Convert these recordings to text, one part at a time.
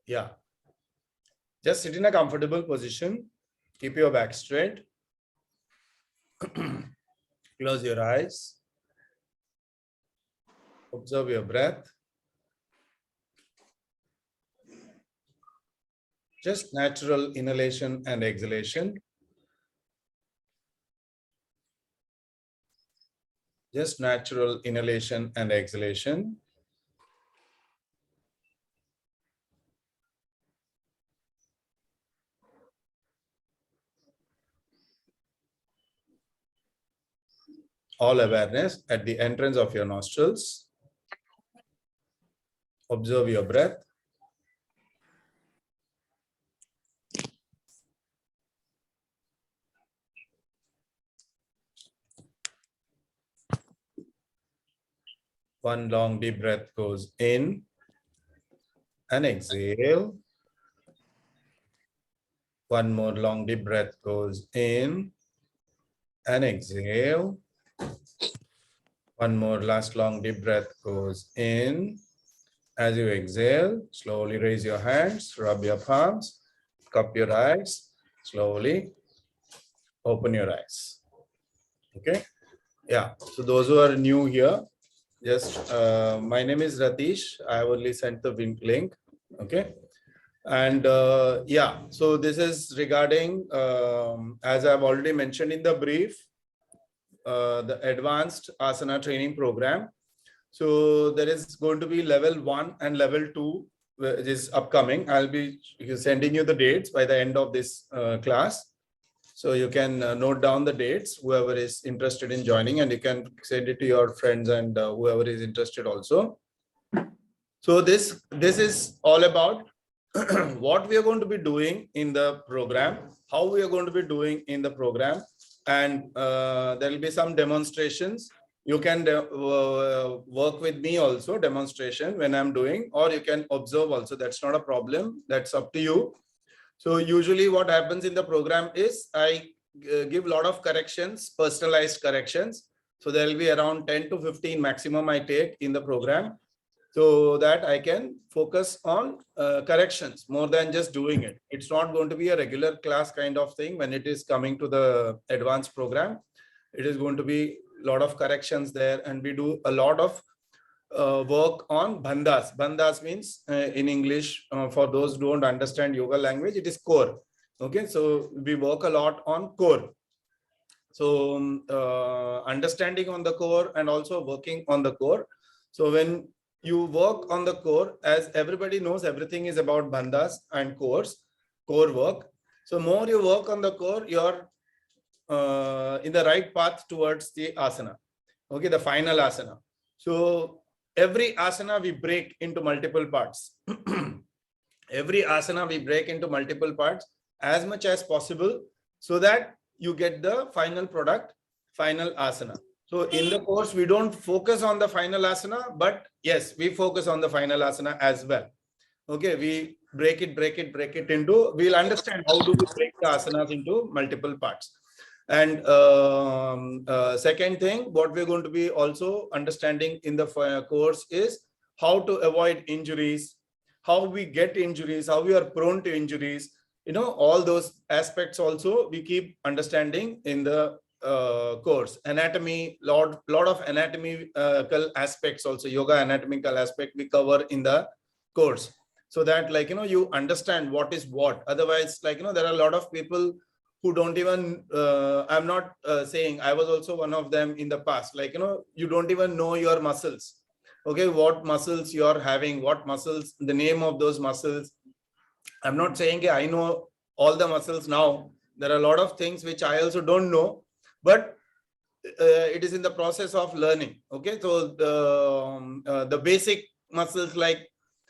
Yeah. Just sit in a comfortable position. Keep your back straight. Close your eyes. Observe your breath. Just natural inhalation and exhalation. Just natural inhalation and exhalation. All awareness at the entrance of your nostrils. Observe your breath. One long deep breath goes in and exhale. One more long deep breath goes in and exhale. One more last long deep breath goes in. As you exhale, slowly raise your hands, rub your palms, cup your eyes, slowly open your eyes. Okay. Yeah. So those who are new here, just my name is Ratish. I only sent the link. Okay. And yeah, so this is regarding, as I've already mentioned in the brief, the advanced asana training program. So there is going to be level 1 and level 2, which is upcoming. I'll be sending you the dates by the end of this class. So you can note down the dates, whoever is interested in joining, and you can send it to your friends and whoever is interested also. So this is all about what we are going to be doing in the program, how we are going to be doing in the program, and there will be some demonstrations. You can work with me also, demonstration when I'm doing, or you can observe also. That's not a problem. That's up to you. So usually what happens in the program is I give a lot of corrections, personalized corrections. So there will be around 10 to 15 maximum I take in the program, so that I can focus on corrections more than just doing it. It's not going to be a regular class kind of thing when it is coming to the advanced program. It is going to be a lot of corrections there, and we do a lot of work on bandhas. Bandhas means in English, for those who don't understand yoga language, it is core. Okay, so we work a lot on core. So understanding on the core and also working on the core. So when you work on the core, as everybody knows, everything is about bandhas and core work. So more you work on the core, you're in the right path towards the asana. Okay, the final asana. So every asana we break into multiple parts. Every asana we break into multiple parts as much as possible, so that you get the final product, final asana. So in the course, we don't focus on the final asana, but yes, we focus on the final asana as well. Okay, we break it into, we'll understand how do we break the asanas into multiple parts. And second thing, what we're going to be also understanding in the course is how to avoid injuries, how we get injuries, how we are prone to injuries. You know, all those aspects also we keep understanding in the course. Anatomy, lot of anatomical aspects also, yoga anatomical aspect we cover in the course, so that, like, you know, you understand what is what. Otherwise, like, you know, there are a lot of people who don't even, I'm not saying, I was also one of them in the past, like, you know, you don't even know your muscles. Okay, what muscles you are having, what muscles, the name of those muscles. I'm not saying I know all the muscles now. There are a lot of things which I also don't know, but it is in the process of learning. Okay, so the basic muscles, like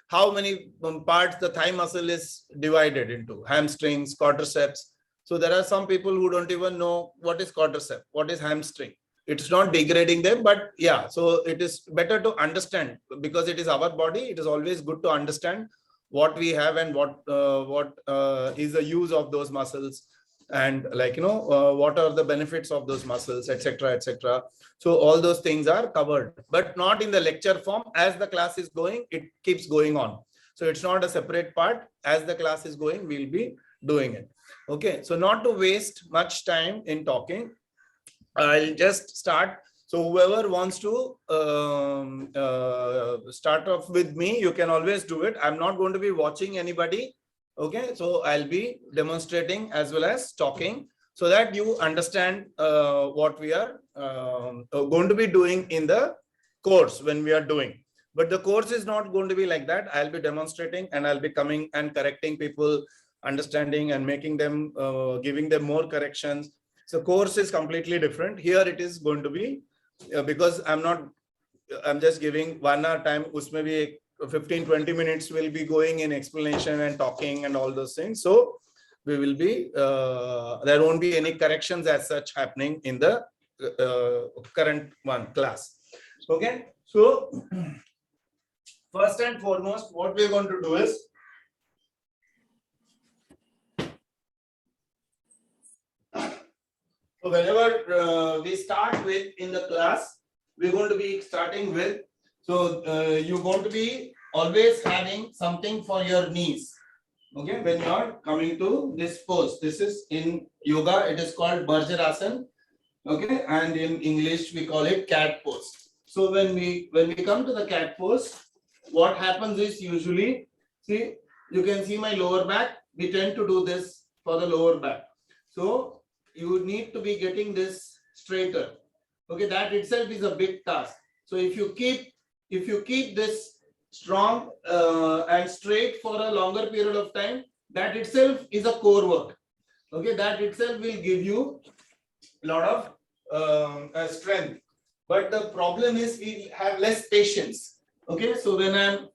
how many parts the thigh muscle is divided into, hamstrings, quadriceps. So there are some people who don't even know what is quadricep, what is hamstring. It's not degrading them, but yeah, so it is better to understand, because it is our body. It is always good to understand what we have and what is the use of those muscles, and, like, you know, what are the benefits of those muscles, etc., etc. So all those things are covered, but not in the lecture form. As the class is going, it keeps going on. So it's not a separate part. As the class is going, we'll be doing it. Okay, so not to waste much time in talking, I'll just start. So whoever wants to start off with me, you can always do it. I'm not going to be watching anybody. Okay, so I'll be demonstrating as well as talking so that you understand what we are going to be doing in the course when we are doing. But the course is not going to be like that. I'll be demonstrating and I'll be coming and correcting people, understanding and making them, giving them more corrections. So course is completely different. Here it is going to be, because I'm just giving 1 hour time. Usme bhi 15-20 minutes will be going in explanation and talking and all those things. So we will be, there won't be any corrections as such happening in the current one class. Okay. So first and foremost, what we're going to do is, so whenever we start with in the class, we're going to be starting with, so you're going to be always having something for your knees. Okay, when you are coming to this pose, this is in yoga, it is called Bharsarasana. Okay, and in English we call it cat pose. So when we come to the cat pose, what happens is usually, see, you can see my lower back. We tend to do this for the lower back. So you need to be getting this straighter. Okay, that itself is a big task. So if you keep this strong and straight for a longer period of time, that itself is a core work. Okay, that itself will give you a lot of strength. But the problem is we have less patience. Okay, so when I'm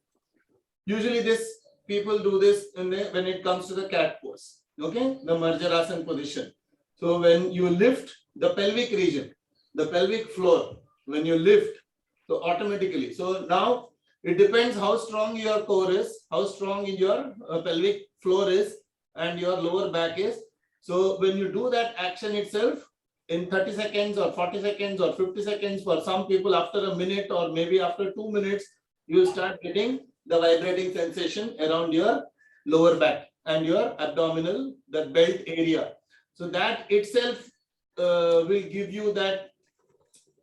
usually people do this when it comes to the cat pose. Okay, the Marjarasana position. So when you lift the pelvic region, the pelvic floor, when you lift, so automatically. So now it depends how strong your core is, how strong your pelvic floor is, and your lower back is. So when you do that action itself in 30 seconds or 40 seconds or 50 seconds, for some people after a minute or maybe after 2 minutes, you start getting the vibrating sensation around your lower back and your abdominal, the belt area. So that itself will give you that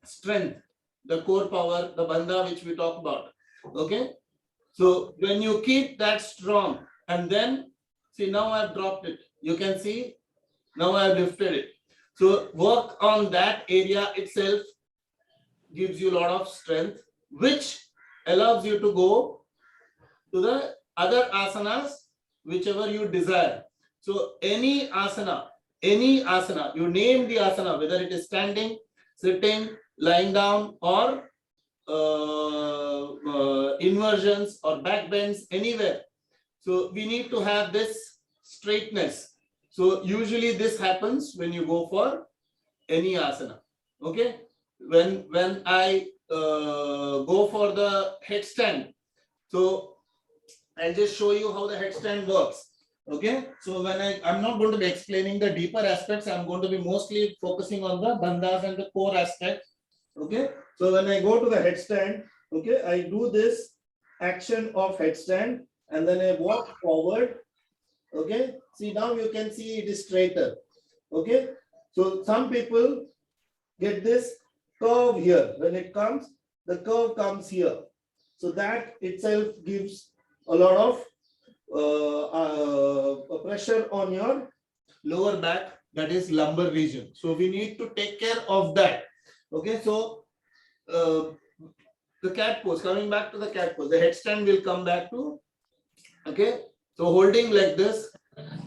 strength, the core power, the bandha which we talk about. Okay. So when you keep that strong, and then see, now I've dropped it. You can see now I've lifted it. So work on that area itself gives you a lot of strength, which allows you to go to the other asanas, whichever you desire. So any asana, you name the asana, whether it is standing, sitting, lying down, or inversions or backbends, anywhere. So we need to have this straightness. So usually this happens when you go for any asana. Okay. When I go for the headstand, so I'll just show you how the headstand works. Okay, so when I'm not going to be explaining the deeper aspects, I'm going to be mostly focusing on the bandhas and the core aspect. Okay, so when I go to the headstand, okay, I do this action of headstand and then I walk forward. Okay, see, now you can see it is straighter. Okay, so some people get this curve here. When it comes, the curve comes here. So that itself gives a lot of pressure on your lower back, that is lumbar region. So we need to take care of that. Okay, so the cat pose, coming back to the cat pose, the headstand will come back to, okay, so holding like this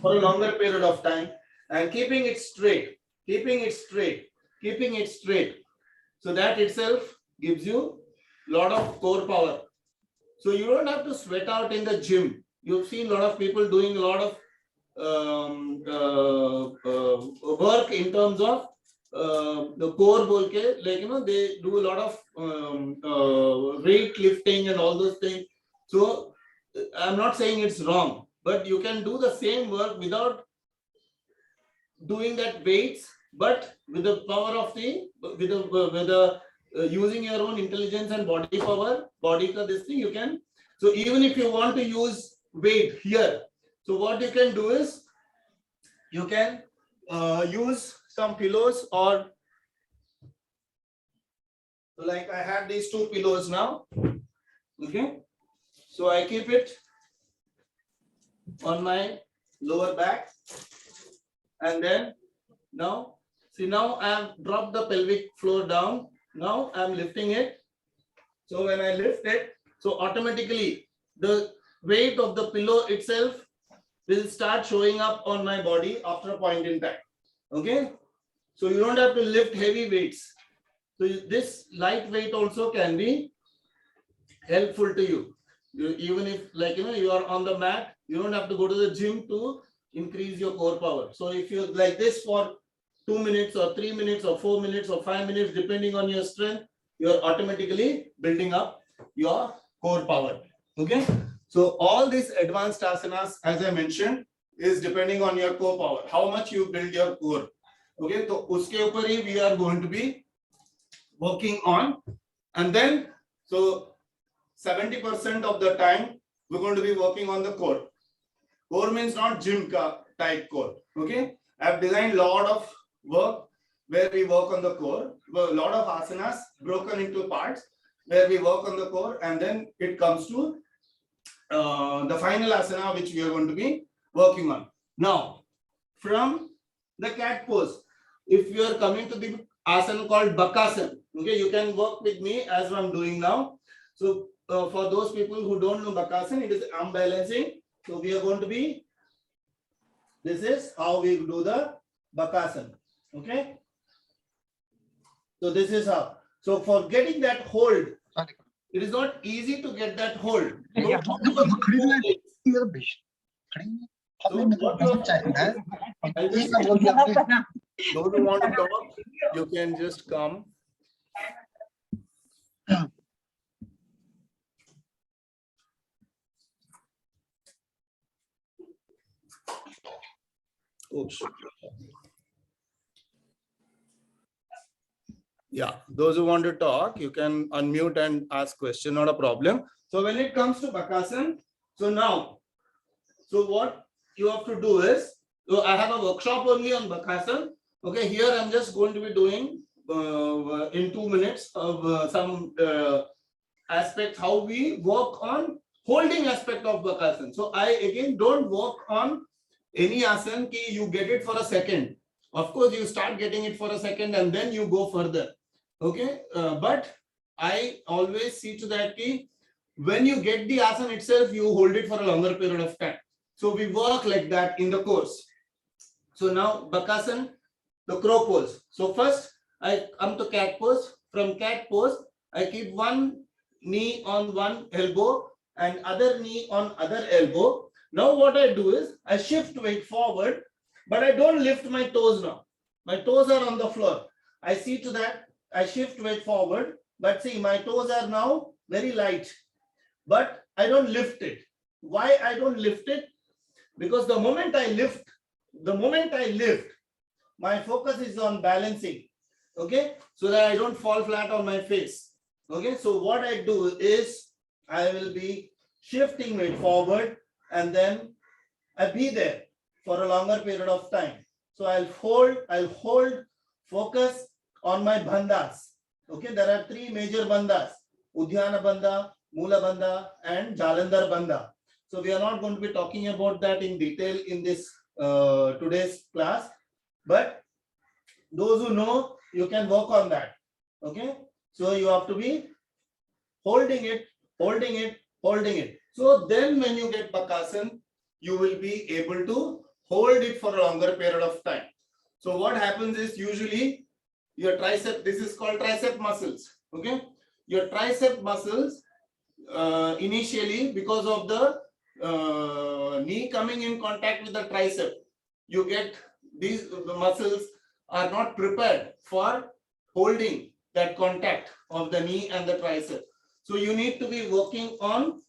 for a longer period of time and keeping it straight, keeping it straight, keeping it straight. So that itself gives you a lot of core power. So you don't have to sweat out in the gym. You've seen a lot of people doing a lot of work in terms of the core bolke, like, you know, they do a lot of weight lifting and all those things. So I'm not saying it's wrong, but you can do the same work without doing that weights, but with the power of the, with the using your own intelligence and body power, body ka this thing, you can So even if you want to use weight here, so what you can do is you can use some pillows, or like I have these two pillows now. Okay, so I keep it on my lower back, and then now see, now I have dropped the pelvic floor down. Now I am lifting it. So when I lift it, so automatically the weight of the pillow itself will start showing up on my body after a point in time. Okay, so you don't have to lift heavy weights. So this light weight also can be helpful to you. Even if, like, you are on the mat, you don't have to go to the gym to increase your core power. So if you like this for 2 minutes or 3 minutes or 4 minutes or 5 minutes, depending on your strength, you're automatically building up your core power. Okay, so all these advanced asanas, as I mentioned, is depending on your core power, how much you build your core. Okay, so uske upar hi we are going to be working on, and then so 70% of the time we're going to be working on the core. Core means not gym type core. Okay, I've designed a lot of work where we work on the core, a lot of asanas broken into parts where we work on the core, and then it comes to the final asana which we are going to be working on. Now, from the cat pose, if you are coming to the asana called Bakasan, okay, you can work with me as I'm doing now. So for those people who don't know Bakasan, it is arm balancing. So we are going to be, this is how we do the Bakasan. Okay, so this is how. So for getting that hold, it is not easy to get that hold. So what you those who want to talk, you can just come. Oops. Yeah, those who want to talk, you can unmute and ask question, not a problem. So when it comes to Bakasan, so now, so what you have to do is, so I have a workshop only on Bakasan. Okay, here I'm just going to be doing in 2 minutes of some aspects how we work on holding aspect of Bakasan. So I again don't work on any asana ki you get it for a second. Of course, you start getting it for a second and then you go further. Okay, but I always see to that key when you get the asana itself, you hold it for a longer period of time. So we work like that in the course. So now Bakasan, the crow pose. So first I come to cat pose. From cat pose, I keep one knee on one elbow and other knee on other elbow. Now what I do is I shift weight forward, but I don't lift my toes now. My toes are on the floor. I see to that I shift weight forward, but see my toes are now very light, but I don't lift it. Why I don't lift it? Because the moment I lift, my focus is on balancing. Okay, so that I don't fall flat on my face. Okay, so what I do is I will be shifting weight forward and then I'll be there for a longer period of time. So I'll hold focus on my bandhas. Okay, there are 3 major bandhas: Udhyana Bandha, Mula Bandha, and Jalandhar Bandha. So we are not going to be talking about that in detail in this today's class, but those who know, you can work on that. Okay, so you have to be holding it. So then when you get Bakasan, you will be able to hold it for a longer period of time. So what happens is usually your tricep, this is called tricep muscles. Okay, your tricep muscles initially, because of the knee coming in contact with the tricep, you get these muscles are not prepared for holding that contact of the knee and the tricep. So you need to be working on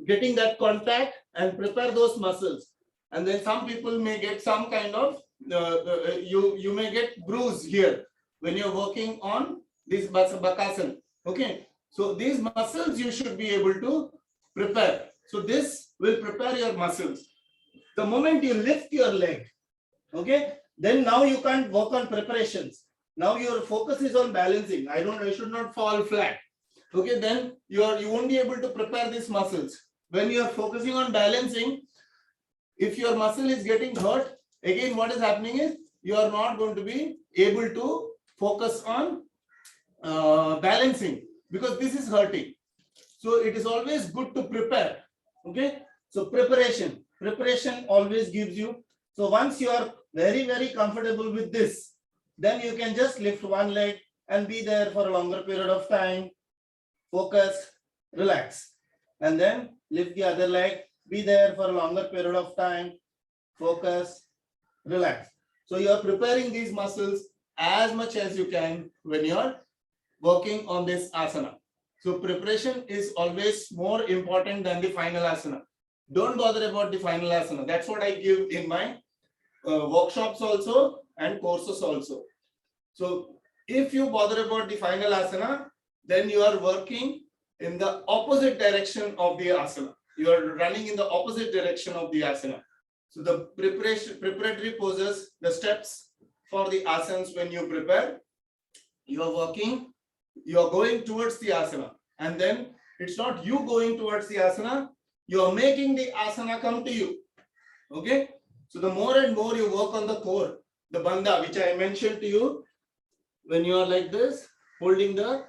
getting that contact and prepare those muscles. And then some people may get some kind of you may get bruise here when you're working on this Bakasan. Okay, so these muscles you should be able to prepare. So this will prepare your muscles. The moment you lift your leg, okay, then now you can't work on preparations. Now your focus is on balancing. I should not fall flat. Okay, then you won't be able to prepare these muscles. When you are focusing on balancing, if your muscle is getting hurt, again what is happening is you are not going to be able to focus on balancing because this is hurting. So it is always good to prepare. Okay, so preparation always gives you. So once you are very comfortable with this, then you can just lift one leg and be there for a longer period of time. Focus, relax, and then lift the other leg, be there for a longer period of time. Focus, relax. So you are preparing these muscles as much as you can when you are working on this asana. So preparation is always more important than the final asana. Don't bother about the final asana. That's what I give in my workshops also and courses also. So if you bother about the final asana, then you are working in the opposite direction of the asana. You are running in the opposite direction of the asana. So the preparatory poses, the steps for the asanas when you prepare, you are working, you are going towards the asana. And then it's not you going towards the asana, you are making the asana come to you. Okay. So the more and more you work on the core, the bandha, which I mentioned to you, when you are like this, holding the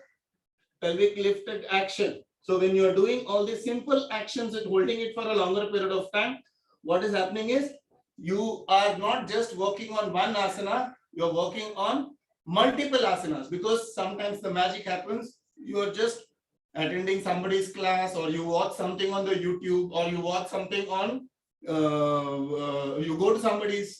pelvic lifted action. So when you are doing all these simple actions and holding it for a longer period of time, what is happening is you are not just working on one asana, you are working on multiple asanas, because sometimes the magic happens. You are just attending somebody's class, or you watch something on the YouTube, or you watch something on you go to somebody's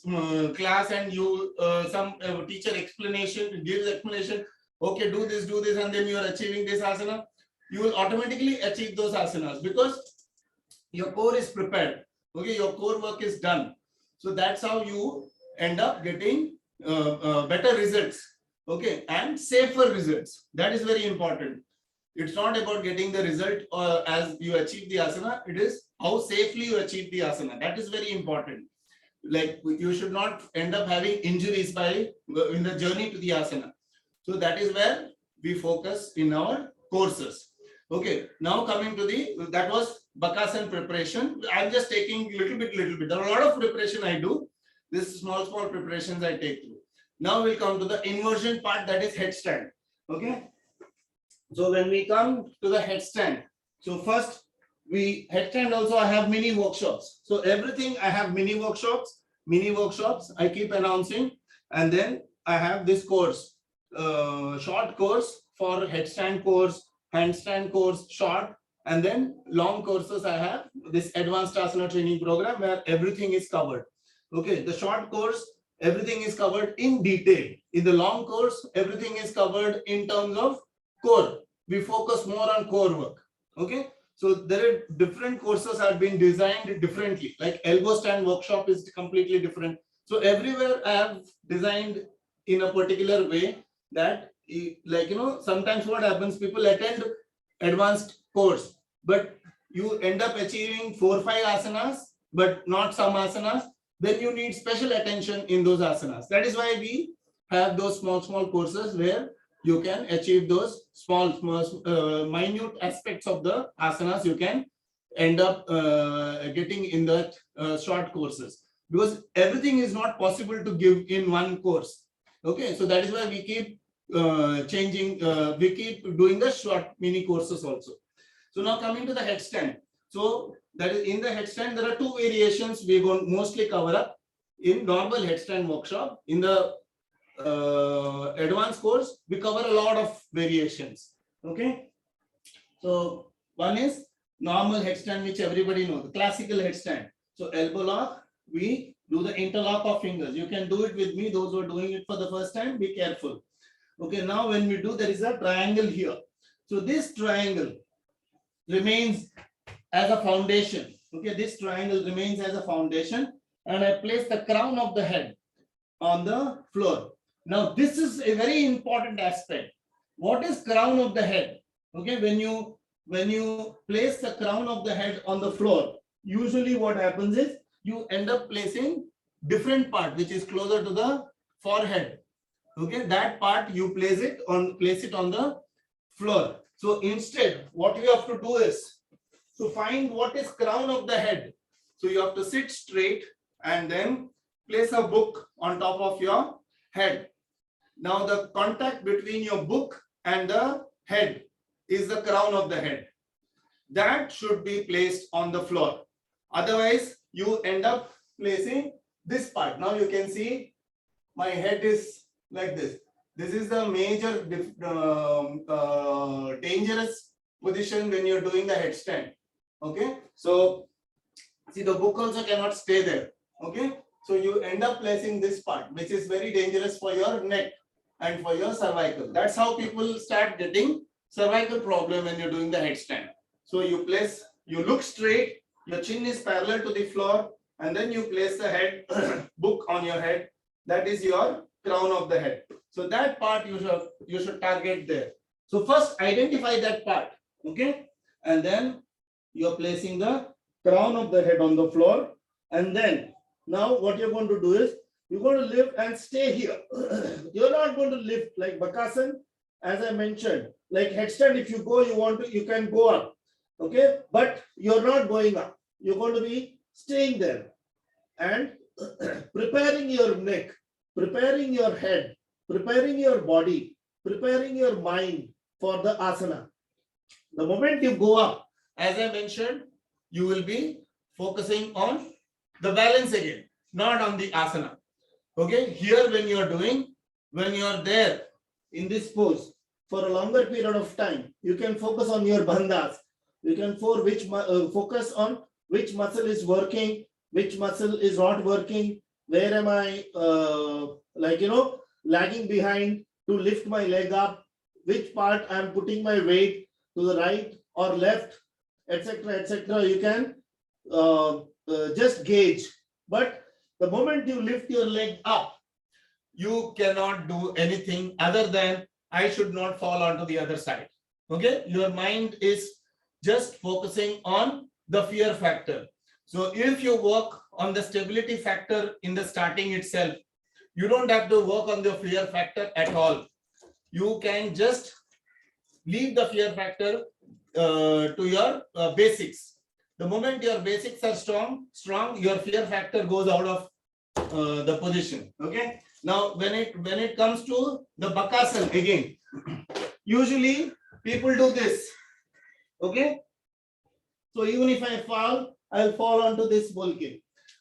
class and you some teacher explanation gives explanation, okay, do this, and then you are achieving this asana. You will automatically achieve those asanas because your core is prepared. Okay, your core work is done. So that's how you end up getting better results. Okay, and safer results. That is very important. It's not about getting the result as you achieve the asana. It is how safely you achieve the asana. That is very important. Like you should not end up having injuries by in the journey to the asana. So that is where we focus in our courses. Okay, now coming to that was Bakasan preparation. I'm just taking little bit. There are a lot of preparation I do. This small preparations I take through. Now we'll come to the inversion part, that is headstand. Okay. So when we come to the headstand, so first headstand also I have mini workshops. So everything I have mini workshops I keep announcing, and then I have this course, short course for headstand course, handstand course, short, and then long courses I have this advanced asana training program where everything is covered. Okay, the short course, everything is covered in detail. In the long course, everything is covered in terms of core. We focus more on core work. Okay, so there are different courses have been designed differently. Like elbow stand workshop is completely different. So everywhere I have designed in a particular way that, like, sometimes what happens, people attend advanced course, but you end up achieving 4 or 5 asanas, but not some asanas. Then you need special attention in those asanas. That is why we have those small courses where you can achieve those small minute aspects of the asanas. You can end up getting in the short courses, because everything is not possible to give in one course. Okay, so that is why we keep changing, we keep doing the short mini courses also. So now coming to the headstand. So that is in the headstand, there are 2 variations we will mostly cover up in normal headstand workshop. In the advanced course, we cover a lot of variations. Okay, so one is normal headstand, which everybody knows, the classical headstand. So elbow lock, we do the interlock of fingers. You can do it with me. Those who are doing it for the first time, be careful. Okay, now when we do, there is a triangle here. So this triangle remains as a foundation. Okay, this triangle remains as a foundation, and I place the crown of the head on the floor. Now this is a very important aspect. What is crown of the head? Okay, when you when you place the crown of the head on the floor, usually what happens is you end up placing different part which is closer to the forehead. Okay, that part you place it on the floor. So instead, what you have to do is to find what is crown of the head. So you have to sit straight and then place a book on top of your head. Now the contact between your book and the head is the crown of the head. That should be placed on the floor. Otherwise, you end up placing this part. Now you can see my head is like this. This is the major dangerous position when you're doing the headstand. Okay, so see, the book also cannot stay there. Okay, so you end up placing this part, which is very dangerous for your neck and for your cervical. That's how people start getting cervical problem when you're doing the headstand. So you place, you look straight, your chin is parallel to the floor, and then you place the head book on your head. That is your crown of the head. So that part you should target there. So first identify that part, okay, and then you're placing the crown of the head on the floor, and then now what you're going to do is you're going to lift and stay here. You're not going to lift like Bakasan, as I mentioned. Like headstand, if you go, you can go up, okay, but you're not going up. You're going to be staying there and preparing your neck, preparing your head, preparing your body, preparing your mind for the asana. The moment you go up, as I mentioned, you will be focusing on the balance again, not on the asana. Okay, here when you're there in this pose for a longer period of time, you can focus on your bandhas. You can focus on which muscle is working, which muscle is not working, where am I lagging behind to lift my leg up, which part I am putting my weight to the right or left, etc., etc. You can just gauge. But the moment you lift your leg up, you cannot do anything other than I should not fall onto the other side. Okay, your mind is just focusing on the fear factor. So if you work on the stability factor in the starting itself, you don't have to work on the fear factor at all. You can just leave the fear factor to your basics. The moment your basics are strong, your fear factor goes out of the position. Okay. Now, when it comes to the Bakasan again, usually people do this. Okay. So even if I fall, I'll fall onto this bulkhead.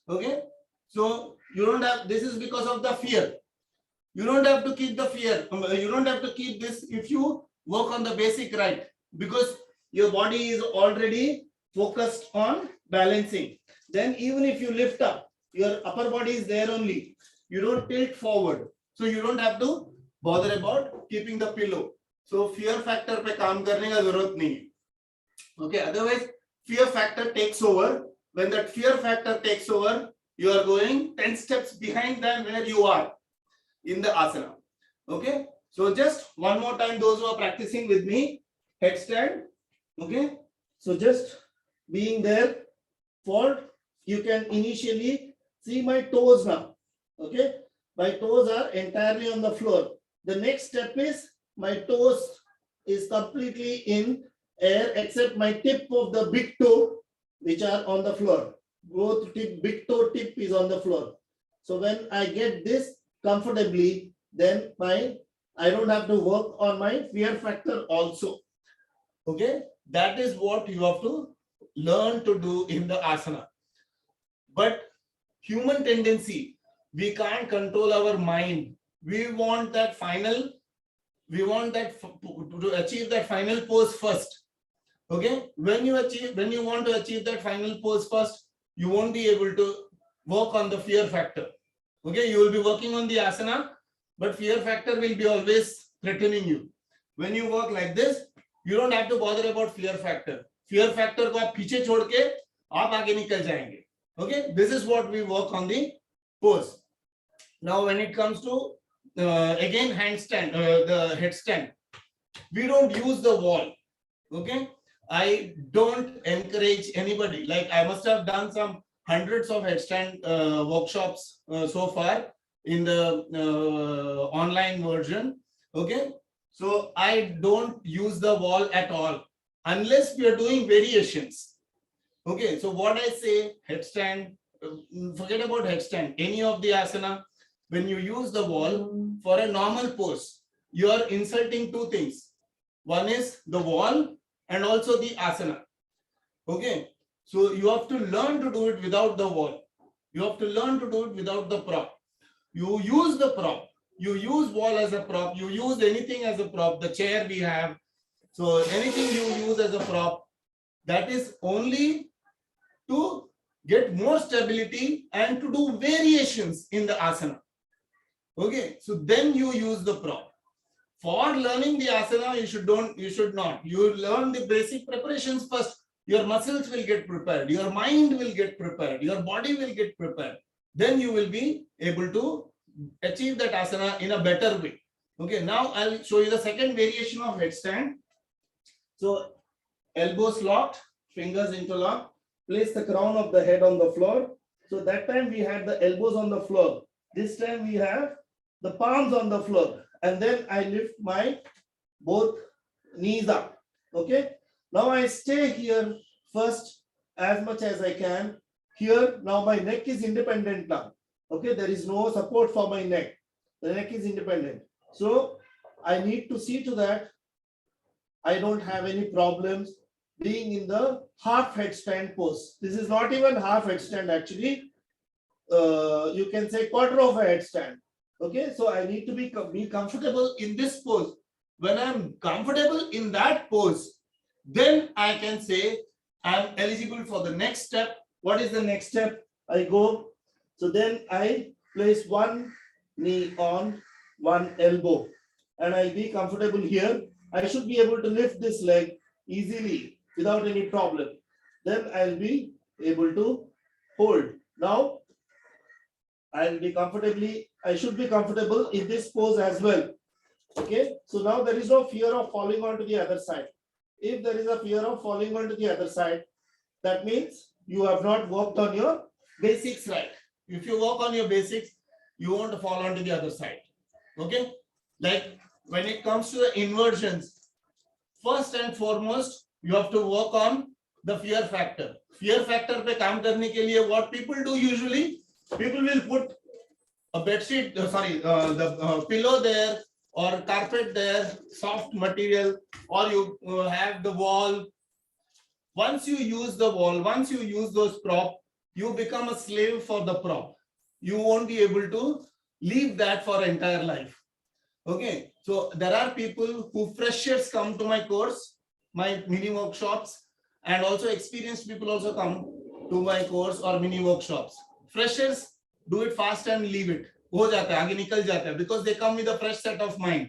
Okay. So you don't have, this is because of the fear. You don't have to keep the fear. You don't have to keep this if you work on the basic right, because your body is already focused on balancing. Then even if you lift up, your upper body is there only. You don't tilt forward. So you don't have to bother about keeping the pillow. So fear factor pe kaam karne ka zarurat nahi. Okay, otherwise fear factor takes over. When that fear factor takes over, you are going 10 steps behind than where you are in the asana. Okay, so just one more time, those who are practicing with me, headstand. Okay, so just being there, fold. You can initially see my toes now. Okay, my toes are entirely on the floor. The next step is my toes is completely in air except my tip of the big toe, which are on the floor. Both big toe tip is on the floor. So when I get this comfortably, then I don't have to work on my fear factor also. Okay, that is what you have to learn to do in the asana. But human tendency, we can't control our mind. We want that final, to achieve that final pose first. Okay, when you want to achieve that final pose first, you won't be able to work on the fear factor. Okay, you will be working on the asana, but fear factor will be always threatening you. When you work like this, you don't have to bother about fear factor. Fear factor को आप पीछे छोड़ के आप आगे निकल जाएंगे. Okay, this is what we work on the pose. Now, when it comes to again handstand, the headstand, we don't use the wall. Okay, I don't encourage anybody. Like I must have done some hundreds of headstand workshops so far in the online version. Okay. So I don't use the wall at all unless we are doing variations. Okay. So what I say, headstand, forget about headstand, any of the asana, when you use the wall for a normal pose, you are insulting two things. One is the wall and also the asana. Okay. So you have to learn to do it without the wall. You have to learn to do it without the prop. You use the prop. You use wall as a prop. You use anything as a prop. The chair we have. So anything you use as a prop, that is only to get more stability and to do variations in the asana. Okay. So then you use the prop. For learning the asana, you should not. You learn the basic preparations first. Your muscles will get prepared. Your mind will get prepared. Your body will get prepared. Then you will be able to achieve that asana in a better way. Okay, now I'll show you the second variation of headstand. So elbows locked, fingers interlocked. Place the crown of the head on the floor. So that time we had the elbows on the floor. This time we have the palms on the floor. And then I lift my both knees up. Okay. Now I stay here first as much as I can. Here now my neck is independent now. Okay. There is no support for my neck. The neck is independent. So I need to see to that I don't have any problems being in the half headstand pose. This is not even half headstand actually. You can say quarter of a headstand. Okay, so I need to be comfortable in this pose. When I'm comfortable in that pose, then I can say I'm eligible for the next step. What is the next step? I go. So then I place one knee on one elbow and I'll be comfortable here. I should be able to lift this leg easily without any problem. Then I'll be able to hold. Now I'll be comfortably, I should be comfortable in this pose as well. Okay, so now there is no fear of falling onto the other side. If there is a fear of falling onto the other side, that means you have not worked on your basics right. If you work on your basics, you won't fall onto the other side. Okay, like when it comes to the inversions, first and foremost, you have to work on the fear factor. Fear factor pe kaam karne ke liye, what people do usually, people will put a bed sheet, the pillow there or carpet there, soft material, or you have the wall. Once you use the wall, once you use those prop, you become a slave for the prop. You won't be able to leave that for entire life. Okay, so there are people who freshers come to my course, my mini workshops, and also experienced people also come to my course or mini workshops. Freshers do it fast and leave it. हो जाता है, आगे निकल जाता है, because they come with a fresh set of mind.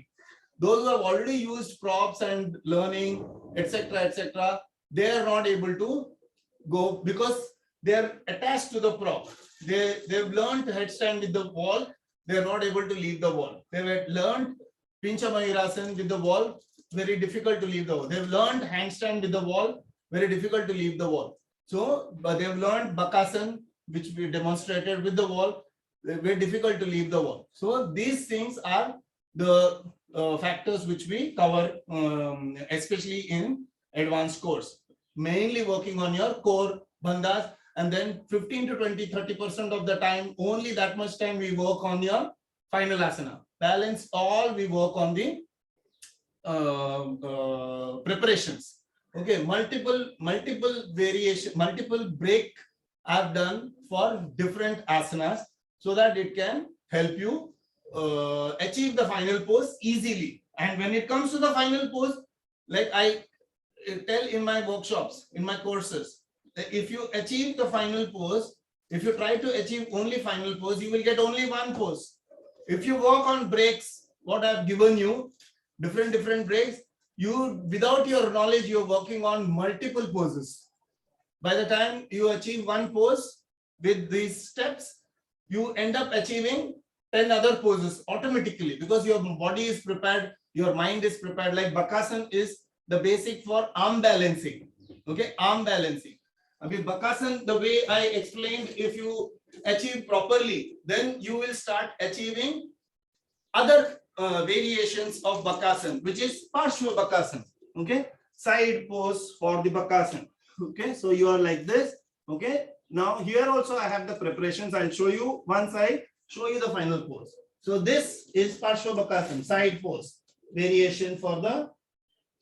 Those who have already used props and learning, etc., they are not able to go because they are attached to the prop. They've learned headstand with the wall. They are not able to leave the wall. They've learned Pincha Mayurasan with the wall. Very difficult to leave the wall. They've learned handstand with the wall. Very difficult to leave the wall. So, but they've learned Bakasan, which we demonstrated with the wall. Very difficult to leave the wall. So these things are the factors which we cover, especially in advanced course. Mainly working on your core bandhas, and then 15 to 20-30% of the time, only that much time we work on your final asana. Balance all we work on the preparations. Okay, multiple variation, multiple break I've done for different asanas, so that it can help you achieve the final pose easily. And when it comes to the final pose, like I tell in my workshops, in my courses, that if you achieve the final pose, if you try to achieve only final pose, you will get only one pose. If you work on breaks, what I've given you, different breaks, you, without your knowledge, you're working on multiple poses. By the time you achieve one pose with these steps, you end up achieving 10 other poses automatically, because your body is prepared, your mind is prepared. Like Bakasan is the basic for arm balancing. Okay, arm balancing. Abhi Bakasan, the way I explained, if you achieve properly, then you will start achieving other variations of Bakasan, which is Parshva Bakasan. Okay, side pose for the Bakasan. Okay, so you are like this. Okay, now here also I have the preparations. I'll show you once I show you the final pose. So this is Parshva Bakasan, side pose variation for the.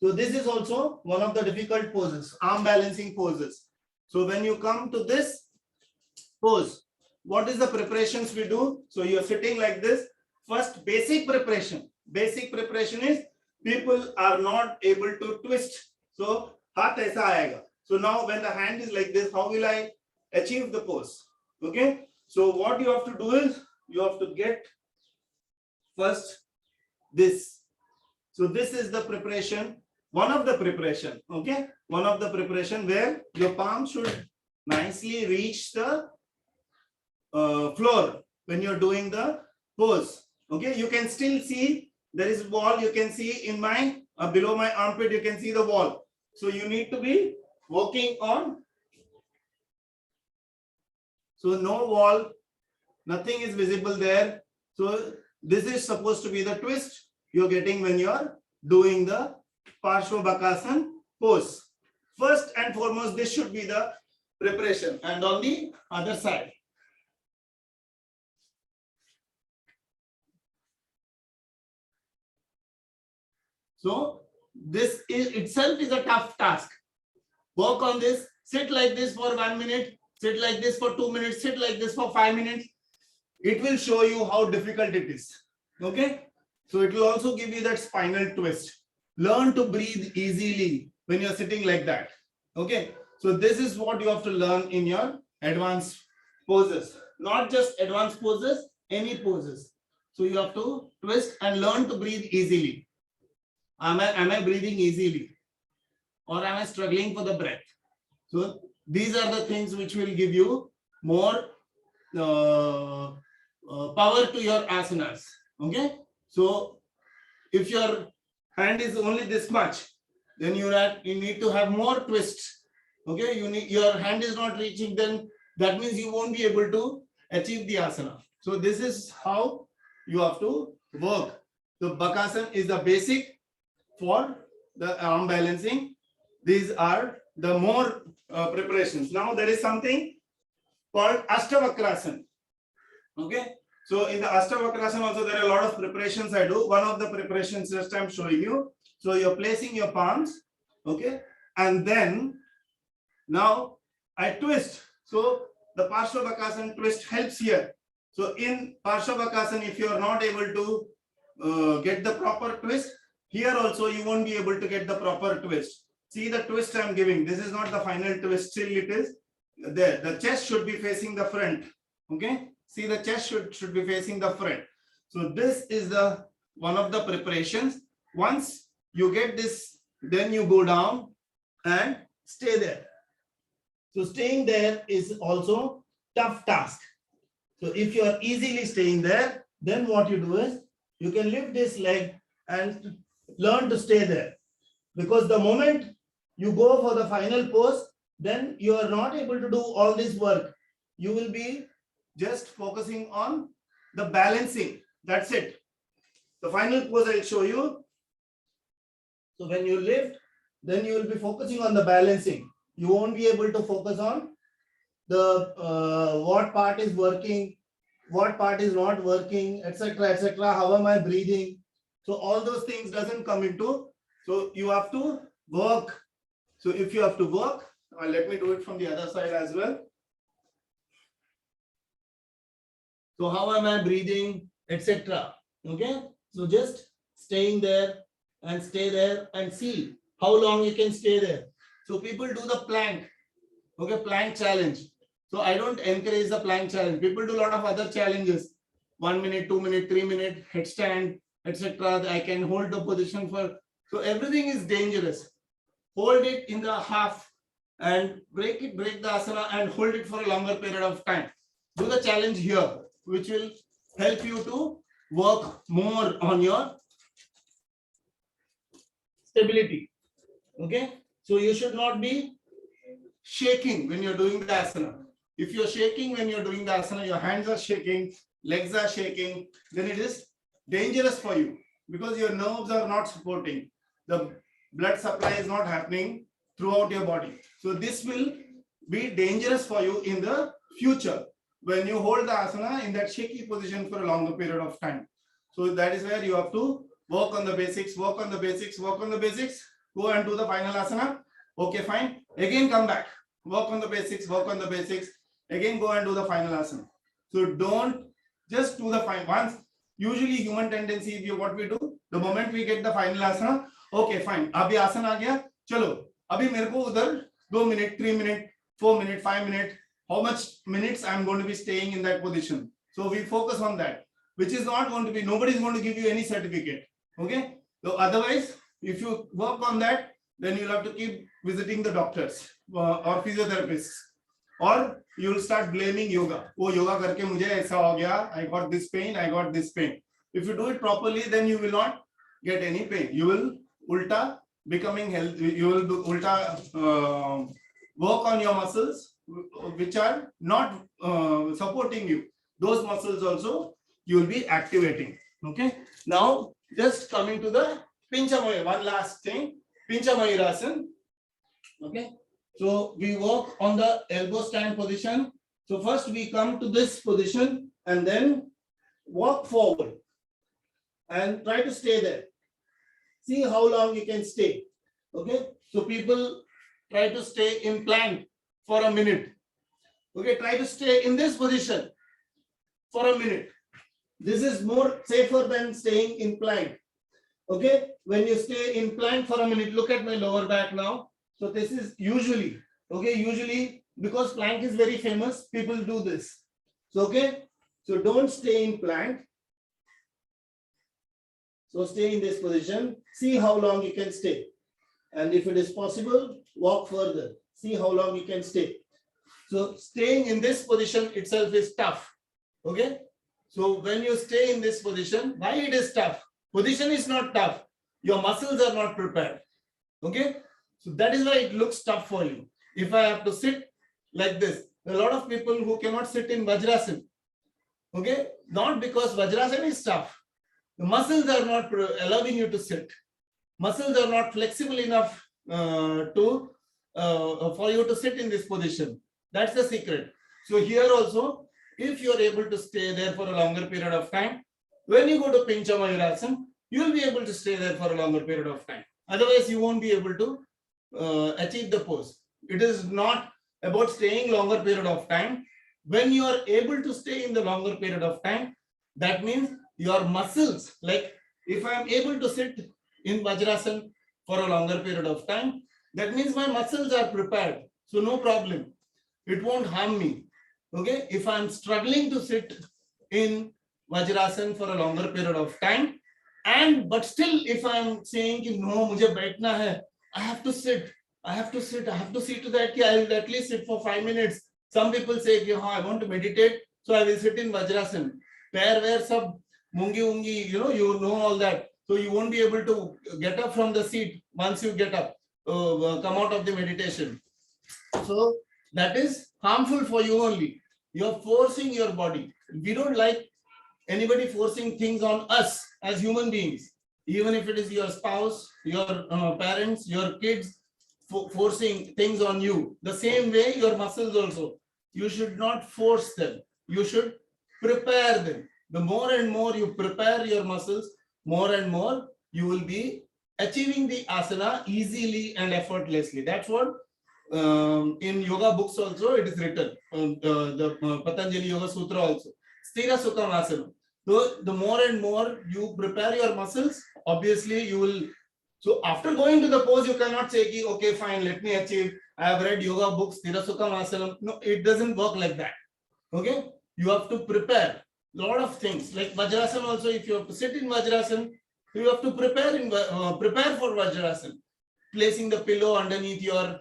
So this is also one of the difficult poses, arm balancing poses. So when you come to this pose, what is the preparations we do? So you are sitting like this. First, basic preparation. Basic preparation is people are not able to twist. So हाथ ऐसा आएगा. So now when the hand is like this, how will I achieve the pose? Okay. So what you have to do is you have to get first this. So this is the preparation. One of the preparation. Okay. One of the preparation where your palm should nicely reach the floor when you're doing the pose. Okay, you can still see there is wall. You can see in my below my armpit, you can see the wall. So you need to be working on. So no wall, nothing is visible there. So this is supposed to be the twist you're getting when you're doing the Parshva Bakasan pose. First and foremost, this should be the preparation. And on the other side. So this is itself is a tough task. Work on this, sit like this for 1 minute, sit like this for 2 minutes, sit like this for 5 minutes. It will show you how difficult it is. Okay. So it will also give you that spinal twist. Learn to breathe easily when you're sitting like that. Okay. So this is what you have to learn in your advanced poses. Not just advanced poses, any poses. So you have to twist and learn to breathe easily. Am I breathing easily? Or am I struggling for the breath? So these are the things which will give you more power to your asanas. Okay. So if your hand is only this much, then you need to have more twists. Okay. Your hand is not reaching, then that means you won't be able to achieve the asana. So this is how you have to work. So Bakasan is the basic for the arm balancing. These are the more preparations. Now there is something called Astaba Crossing. Okay. So in the Astaba Crossing also there are a lot of preparations I do. One of the preparations just I'm showing you. So you're placing your palms. Okay. And then now I twist. So the Parshva Bakasan twist helps here. So in Parshva Bakasan, if you are not able to get the proper twist, here also you won't be able to get the proper twist. See the twist I'm giving. This is not the final twist. Still it is there. The chest should be facing the front. Okay. See the chest should be facing the front. So this is the one of the preparations. Once you get this, then you go down and stay there. So staying there is also tough task. So if you are easily staying there, then what you do is you can lift this leg and learn to stay there. Because the moment you go for the final pose, then you are not able to do all this work. You will be just focusing on the balancing. That's it. The final pose I'll show you. So when you lift, then you will be focusing on the balancing. You won't be able to focus on the what part is working, what part is not working, etc., etc. How am I breathing? So all those things doesn't come into. So you have to work. So if you have to work, let me do it from the other side as well. So how am I breathing, etc. Okay. So just staying there and stay there and see how long you can stay there. So people do the plank. Okay, plank challenge. So I don't encourage the plank challenge. People do a lot of other challenges. 1 minute, 2 minute, 3 minute, headstand, etc. I can hold the position for. So everything is dangerous. Hold it in the half and break the asana and hold it for a longer period of time. Do the challenge here, which will help you to work more on your stability. Okay, so you should not be shaking when you're doing the asana. If you're shaking when you're doing the asana, your hands are shaking, legs are shaking, then it is dangerous for you because your nerves are not supporting. The blood supply is not happening throughout your body. So this will be dangerous for you in the future when you hold the asana in that shaky position for a longer period of time. So that is where you have to work on the basics, work on the basics, work on the basics, go and do the final asana. Okay, fine. Again, come back, work on the basics, work on the basics. Again, go and do the final asana. So don't just do the final once. Usually human tendency, what we do, the moment we get the final asana, okay, fine. Abhi asana aa gaya, chalo. Abhi mere ko udhar 2 minutes, 3 minutes, 4 minutes, 5 minutes, how much minutes I'm going to be staying in that position. So we focus on that, which is not going to be, nobody is going to give you any certificate. Okay. So otherwise, if you work on that, then you'll have to keep visiting the doctors or physiotherapists, or you'll start blaming yoga. Oh, yoga karke mujhe aisa ho gaya, I got this pain, I got this pain. If you do it properly, then you will not get any pain. You will ulta becoming healthy. You will do ulta work on your muscles which are not supporting you. Those muscles also you will be activating. Okay. Now just coming to the Pincha Mayur, one last thing. Pincha Mayurasana. Okay. So we work on the elbow stand position. So first we come to this position and then walk forward and try to stay there. See how long you can stay. Okay. So people try to stay in plank for a minute. Okay. Try to stay in this position for a minute. This is more safer than staying in plank. Okay. When you stay in plank for a minute, look at my lower back now. So this is usually, okay, usually because plank is very famous, people do this. So, okay, so don't stay in plank. So stay in this position, see how long you can stay. And if it is possible, walk further, see how long you can stay. So staying in this position itself is tough. Okay. So when you stay in this position, why it is tough? Position is not tough. Your muscles are not prepared. Okay. So that is why it looks tough for you. If I have to sit like this, there are a lot of people who cannot sit in Vajrasan. Okay. Not because Vajrasan is tough. The muscles are not allowing you to sit. Muscles are not flexible enough for you to sit in this position. That's the secret. So here also, if you are able to stay there for a longer period of time, when you go to Pincha Mayurasana, you will be able to stay there for a longer period of time. Otherwise, you won't be able to achieve the pose. It is not about staying longer period of time. When you are able to stay in the longer period of time, that means your muscles, like if I am able to sit in Vajrasan for a longer period of time, that means my muscles are prepared. So no problem. It won't harm me. Okay. If I'm struggling to sit in Vajrasan for a longer period of time, but still if I'm saying no, mujhe baithna hai, I have to sit. I have to sit. I have to see to that. I will at least sit for 5 minutes. Some people say, I want to meditate, so I will sit in Vajrasan. Pair where sab mungi ungi, you know all that. So you won't be able to get up from the seat once you get up, come out of the meditation. So that is harmful for you only. You're forcing your body. We don't like anybody forcing things on us as human beings, even if it is your spouse, your parents, your kids forcing things on you. The same way your muscles also. You should not force them. You should prepare them. The more and more you prepare your muscles, more and more you will be achieving the asana easily and effortlessly. That's what in yoga books also it is written. The Patanjali Yoga Sutra also. Sthira Sukham Asana. So the more and more you prepare your muscles, obviously you will. So after going to the pose, you cannot say, okay, fine, let me achieve. I have read yoga books, Sthira Sukham Asana. No, it doesn't work like that. Okay, you have to prepare a lot of things. Like Vajrasan also, if you have to sit in Vajrasan, you have to prepare for Vajrasan. Placing the pillow underneath your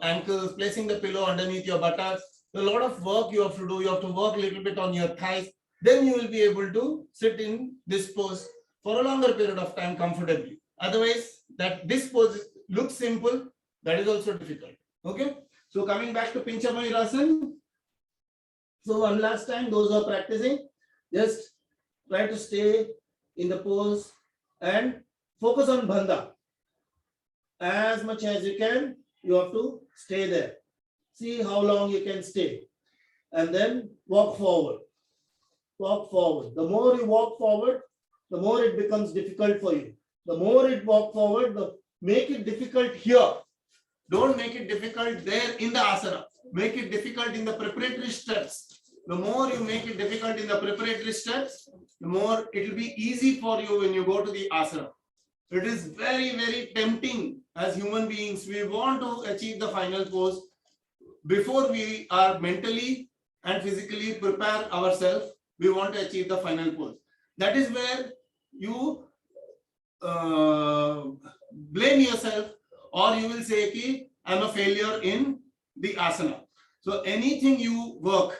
ankles, placing the pillow underneath your buttocks. A lot of work you have to do. You have to work a little bit on your thighs. Then you will be able to sit in this pose for a longer period of time comfortably. Otherwise, that this pose looks simple, that is also difficult. Okay. So coming back to Pincha Mayurasan. So one last time, those who are practicing, just try to stay in the pose and focus on Bandha. As much as you can, you have to stay there. See how long you can stay. And then walk forward. Walk forward. The more you walk forward, the more it becomes difficult for you. The more it walk forward, make it difficult here. Don't make it difficult there in the asana. Make it difficult in the preparatory steps. The more you make it difficult in the preparatory steps, the more it will be easy for you when you go to the asana. It is very, very tempting as human beings. We want to achieve the final pose before we are mentally and physically prepare ourselves. We want to achieve the final pose. That is where you blame yourself, or you will say ki I'm a failure in the asana. So anything you work,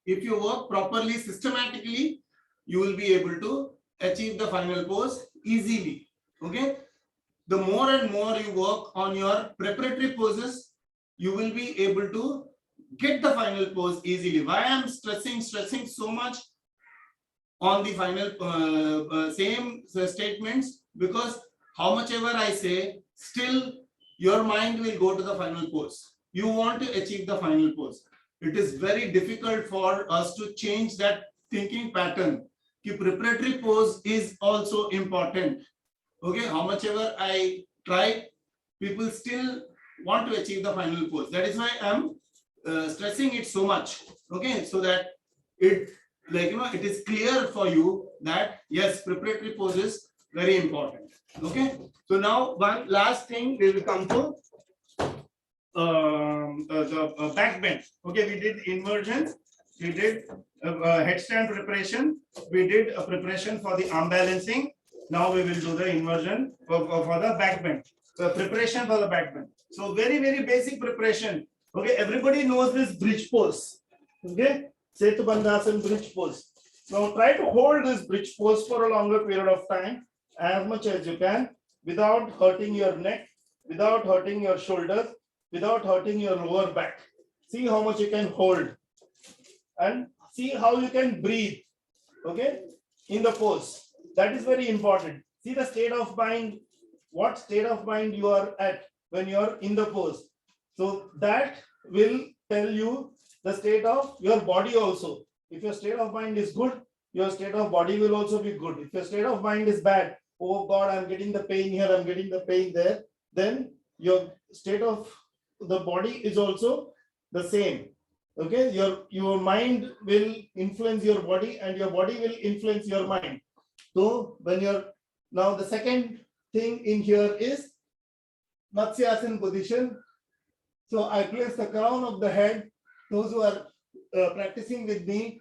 if you work properly, systematically, you will be able to achieve the final pose easily. Okay. The more and more you work on your preparatory poses, you will be able to get the final pose easily. Why I'm stressing so much on the final same statements? Because how much ever I say, still your mind will go to the final pose. You want to achieve the final pose. It is very difficult for us to change that thinking pattern. The preparatory pose is also important. Okay, how much ever I try, people still want to achieve the final pose. That is why I'm stressing it so much. Okay, so that it, like, it is clear for you that yes, preparatory pose is very important. Okay, so now one last thing we will come to the back bend. Okay, we did inversions, we did headstand preparation, we did a preparation for the arm balancing. Now we will do the inversion for the back bend. Preparation for the back bend. So very, very basic preparation. Okay, everybody knows this bridge pose. Okay, Setu Bandhasan bridge pose. Now try to hold this bridge pose for a longer period of time, as much as you can, without hurting your neck, without hurting your shoulders, without hurting your lower back. See how much you can hold and see how you can breathe. Okay, in the pose. That is very important. See the state of mind, what state of mind you are at when you are in the pose. So that will tell you the state of your body also. If your state of mind is good, your state of body will also be good. If your state of mind is bad, oh God, I'm getting the pain here, I'm getting the pain there, then your state of the body is also the same. Okay, your mind will influence your body and your body will influence your mind. So when you're now, the second thing in here is Matsyasan position. So I place the crown of the head. Those who are practicing with me,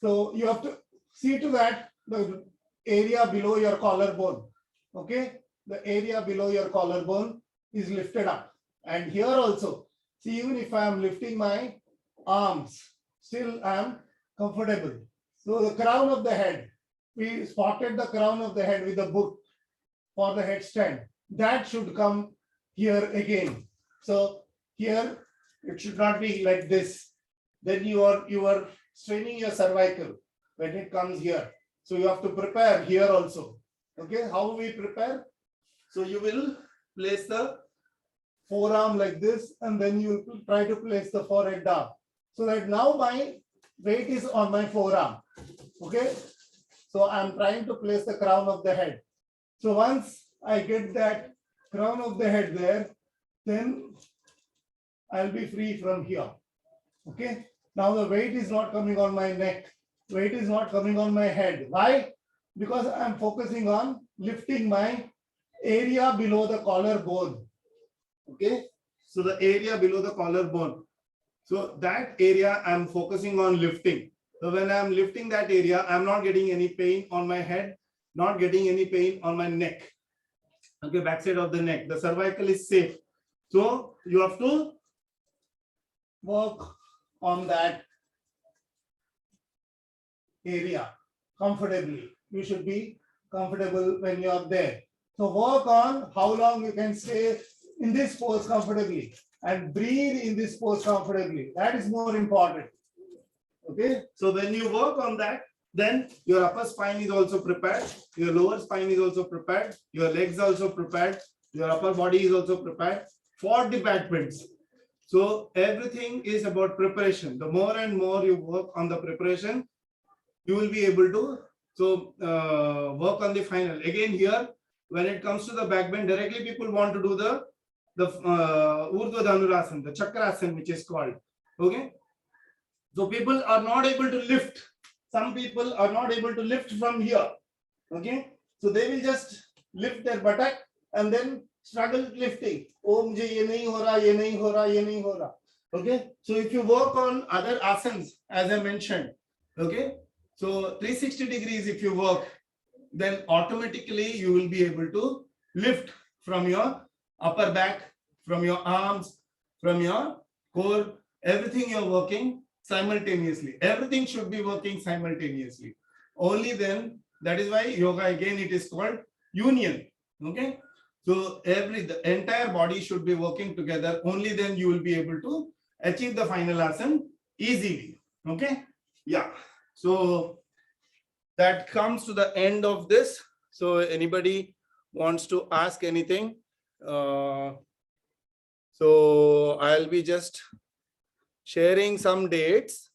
so you have to see to that the area below your collarbone. Okay, the area below your collarbone is lifted up, and here also. See, even if I am lifting my arms, still I am comfortable. So the crown of the head. We spotted the crown of the head with the book for the headstand. That should come here again. So here it should not be like this. Then you are straining your cervical when it comes here. So you have to prepare here also. Okay, how we prepare? So you will place the forearm like this, and then you will try to place the forehead down. So that now my weight is on my forearm. Okay. So I'm trying to place the crown of the head. So once I get that crown of the head there, then I'll be free from here. Okay. Now the weight is not coming on my neck. Weight is not coming on my head. Why? Because I'm focusing on lifting my area below the collarbone. Okay. So the area below the collarbone. So that area I'm focusing on lifting. So when I'm lifting that area, I'm not getting any pain on my head, not getting any pain on my neck. Okay, backside of the neck. The cervical is safe. So you have to work on that area comfortably. You should be comfortable when you are there. So work on how long you can stay in this pose comfortably and breathe in this pose comfortably. That is more important. Okay. So when you work on that, then your upper spine is also prepared. Your lower spine is also prepared. Your legs also prepared. Your upper body is also prepared for the backbends. So everything is about preparation. The more and more you work on the preparation, you will be able to work on the final. Again here, when it comes to the backbend, directly people want to do the Urdhva Dhanurasana, the Chakrasana, which is called. Okay. So people are not able to lift. Some people are not able to lift from here. Okay. So they will just lift their buttock and then struggle lifting. Oh, mujhe ye nahi ho raha, ye nahi ho raha, ye nahi ho raha. Okay. So if you work on other asanas, as I mentioned, okay. So 360 degrees, if you work, then automatically you will be able to lift from your upper back, from your arms, from your core, everything you're working simultaneously. Everything should be working simultaneously. Only then, that is why yoga, again, it is called union. Okay. So the entire body should be working together. Only then you will be able to achieve the final asana easily. Okay. Yeah. So that comes to the end of this. So anybody wants to ask anything? So I'll be just sharing some dates.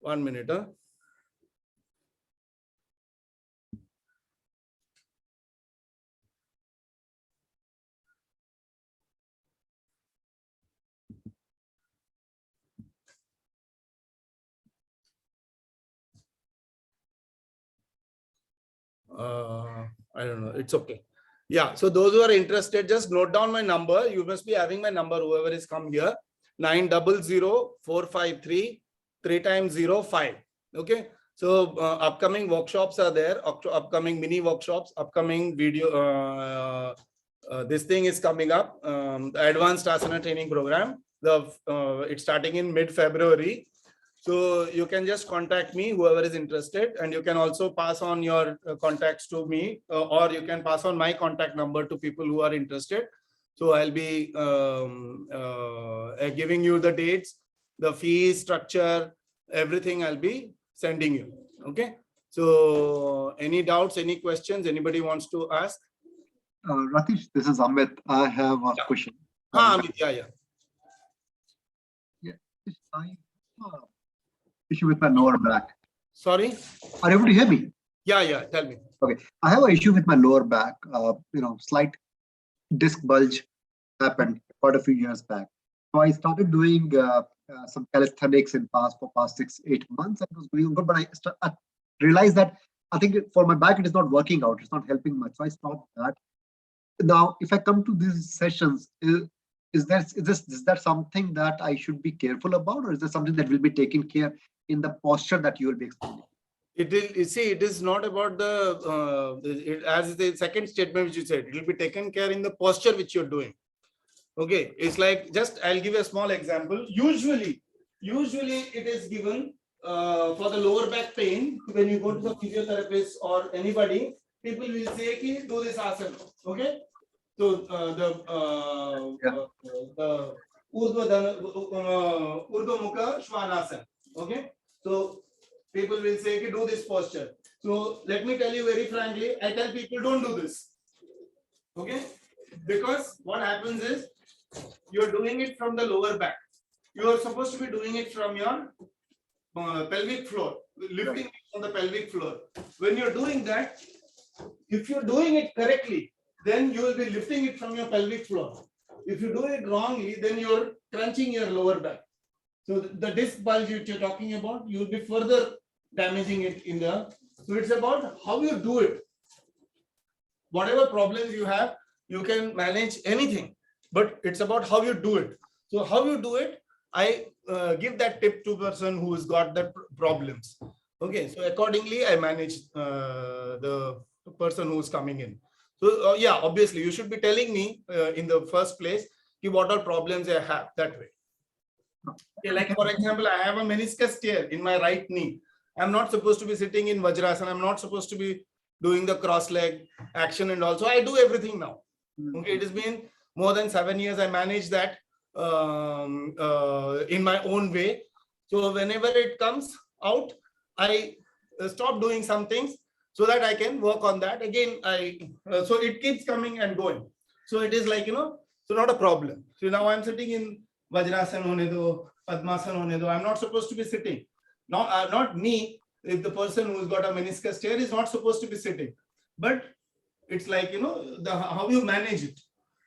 1 minute. I don't know. It's okay. Yeah. So those who are interested, just note down my number. You must be having my number, whoever is come here. 900-453 3 times 05. Okay. So upcoming workshops are there. Upcoming mini workshops, upcoming video. This thing is coming up. The advanced asana training program. It's starting in mid-February. So you can just contact me, whoever is interested, and you can also pass on your contacts to me, or you can pass on my contact number to people who are interested. So I'll be giving you the dates, the fees, structure, everything I'll be sending you. Okay. So any doubts, any questions, anybody wants to ask? Ratish, this is Amit. I have a question. Amit, yeah. I have issue with my lower back. Sorry? Are you able to hear me? Yeah. Tell me. Okay. I have an issue with my lower back. Slight disc bulge happened quite a few years back. So I started doing some calisthenics for past 6-8 months. And it was going good, but I realized that I think for my back, it is not working out. It's not helping much. So I stopped that. Now, if I come to these sessions, is that something that I should be careful about, or is there something that will be taken care in the posture that you will be explaining? It is not about as the second statement which you said, it will be taken care in the posture which you're doing. Okay, it's like, I'll give a small example. Usually it is given for the lower back pain. When you go to the physiotherapist or anybody, people will say, do this asana. Okay, so the Urdhva Mukha Shvanasana. Okay, so people will say, do this posture. So let me tell you very frankly, I tell people, don't do this. Okay, because what happens is, you're doing it from the lower back. You are supposed to be doing it from your pelvic floor, lifting it from the pelvic floor. When you're doing that, if you're doing it correctly, then you will be lifting it from your pelvic floor. If you do it wrongly, then you're crunching your lower back. So the disc bulge which you're talking about, you'll be further damaging it so it's about how you do it. Whatever problems you have, you can manage anything, but it's about how you do it. So how you do it, I give that tip to person who has got the problems. Okay, so accordingly, I manage the person who is coming in. So yeah, obviously, you should be telling me in the first place what all problems I have that way. Okay, like for example, I have a meniscus tear in my right knee. I'm not supposed to be sitting in Vajrasana. I'm not supposed to be doing the cross leg action and also I do everything now. Okay, it has been more than 7 years. I manage that in my own way. So whenever it comes out, I stop doing some things so that I can work on that again. So it keeps coming and going. So it is like, so not a problem. So now I'm sitting in Vajrasan hone do, Padmasan hone do. I'm not supposed to be sitting. Not me. If the person who's got a meniscus tear is not supposed to be sitting, but it's like, how you manage it.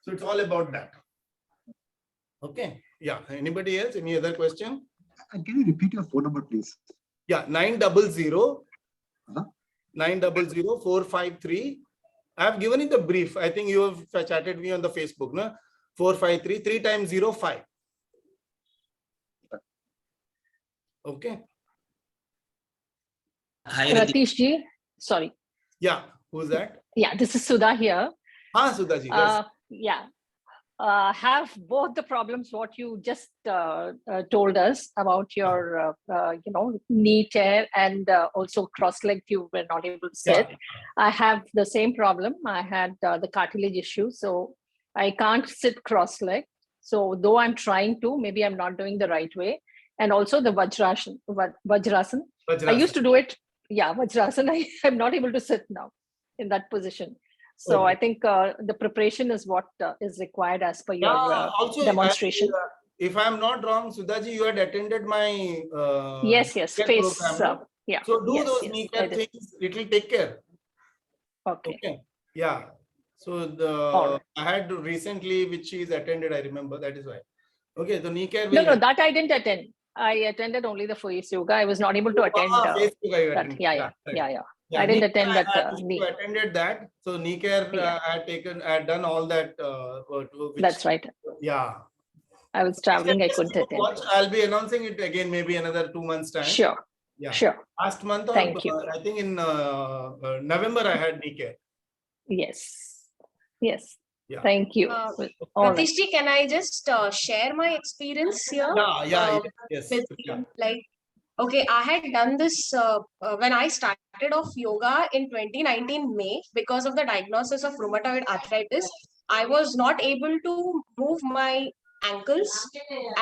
So it's all about that. Okay. Yeah. Anybody else? Any other question? And can you repeat your phone number, please? Yeah. 900 900 453. I have given it the brief. I think you have chatted me on the Facebook. No? 453 3 times 05. Okay. Hi, Ratish ji, sorry. Yeah. Who's that? Yeah, this is Sudha here. Sudha ji. Yes. Yeah. Have both the problems what you just told us about your knee tear and also cross leg you were not able to sit. Yeah. I have the same problem. I had the cartilage issue, so I can't sit cross leg. So though I'm trying to, maybe I'm not doing the right way. And also the Vajrasan. I used to do it. Yeah, Vajrasan. I'm not able to sit now in that position. So Okay. I think the preparation is what is required as per your Also, demonstration. If I'm not wrong, Sudhaji, you had attended my Yes, face. program, no? Yeah. So do yes, those yes, knee I care did. things. It will take care. Okay. Okay. Yeah. So All right. I had recently, which is attended. I remember that is why. Okay. The knee care. No, will that I didn't attend. I attended only the face yoga. I was not able to attend. face yoga you That. attended. Yeah. Right. I didn't knee attend care, that. I knee. attended that. So knee care, Yeah. I had done all that. Which, That's right. Yeah. I was traveling. I couldn't attend. Watch. I'll be announcing it again, maybe another 2 months time. Sure. Yeah. Sure. Last month, or Thank you. I think in November, I had knee care. Yes. Yes. Yeah. Thank you. All right. Ratish ji, can I just share my experience here? Yes. With Yeah. like, okay, I had done this when I started off yoga in 2019 May because of the diagnosis of rheumatoid arthritis. I was not able to move my ankles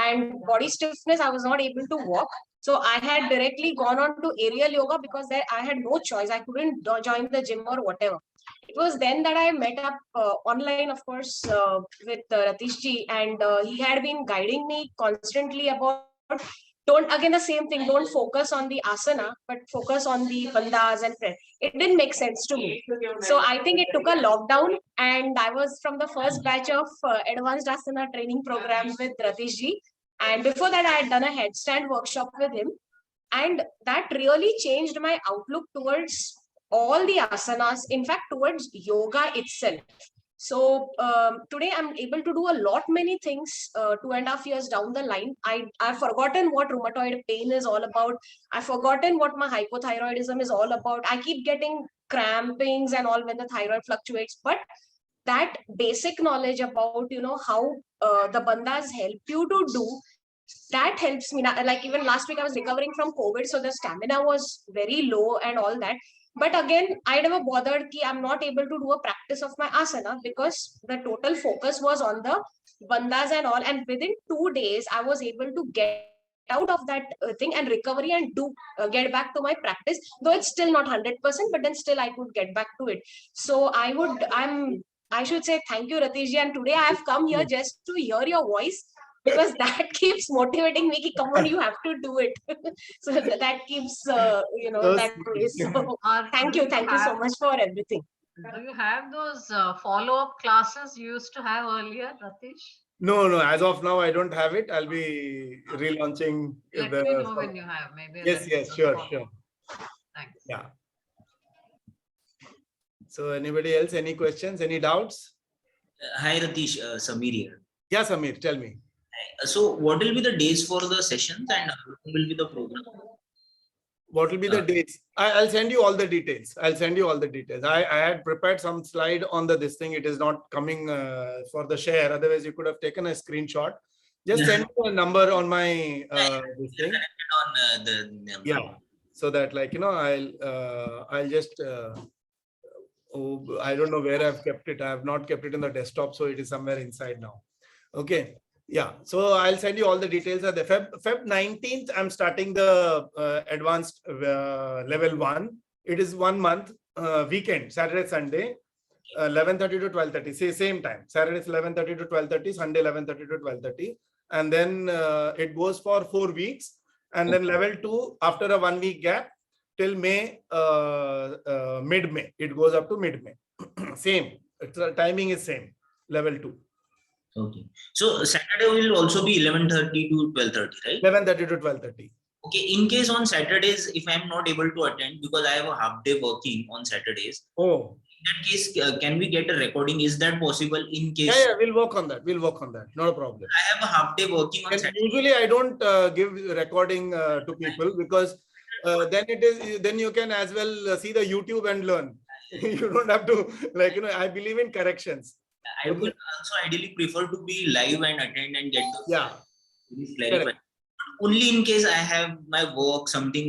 and body stiffness. I was not able to walk. So I had directly gone on to aerial yoga because there I had no choice. I couldn't join the gym or whatever. It was then that I met up online, of course, with Ratish ji, and he had been guiding me constantly about again the same thing, don't focus on the asana, but focus on the bandhas and press. It didn't make sense to me. So I think it took a lockdown, and I was from the first batch of advanced asana training program with Ratish ji. And before that, I had done a headstand workshop with him. And that really changed my outlook towards all the asanas, in fact, towards yoga itself. So today I'm able to do a lot many things 2.5 years down the line. I've forgotten what rheumatoid pain is all about. I've forgotten what my hypothyroidism is all about. I keep getting crampings and all when the thyroid fluctuates. But that basic knowledge about, how the bandhas help you to do, that helps me. Like even last week I was recovering from COVID, so the stamina was very low and all that. But again, I never bothered ki I'm not able to do a practice of my asana because the total focus was on the bandhas and all. And within 2 days, I was able to get out of that thing and recovery and do get back to my practice. Though it's still not 100%, but then still I could get back to it. So I should say thank you, Ratishji. And today I have come here just to hear your voice, because that keeps motivating me. Come on, you have to do it. So that keeps, that praise. So thank you so much for everything. Do you have those follow-up classes you used to have earlier, Ratish? No. As of now, I don't have it. I'll be relaunching. Let me know when you have. Maybe. Yes, sure. Thanks. Yeah. So anybody else, any questions, any doubts? Hi, Ratish, Samir here. Yeah, Samir, tell me. So what will be the days for the sessions and how long will be the program? What will be the dates? I'll send you all the details. I had prepared some slide on this thing. It is not coming for the share. Otherwise, you could have taken a screenshot. Just send me a number on my this thing. On the Yeah. So that I'll just Oh, I don't know where I've kept it. I have not kept it in the desktop, so it is somewhere inside now. Okay. Yeah. So I'll send you all the details of the Feb 19th. I'm starting the advanced level 1. It is 1 month weekend, Saturday, Sunday, 11:30 to 12:30. Same time. Saturday is 11:30 to 12:30. Sunday 11:30 to 12:30. And then it goes for 4 weeks. And then level 2 after a 1 week gap till May, mid-May. It goes up to mid-May. Same. Timing is same. Level 2. Okay. So Saturday will also be 11:30 to 12:30, right? 11:30 to 12:30. Okay. In case on Saturdays, if I'm not able to attend because I have a half day working on Saturdays, Oh. in that case, can we get a recording? Is that possible in case? Yeah, we'll work on that. We'll work on that. Not a problem. I have a half day working on And Saturday. usually I don't give recording to people because then you can as well see the YouTube and learn. You don't have to I believe in corrections. I would also ideally prefer to be live and attend and get the clarified. Only in case I have my work something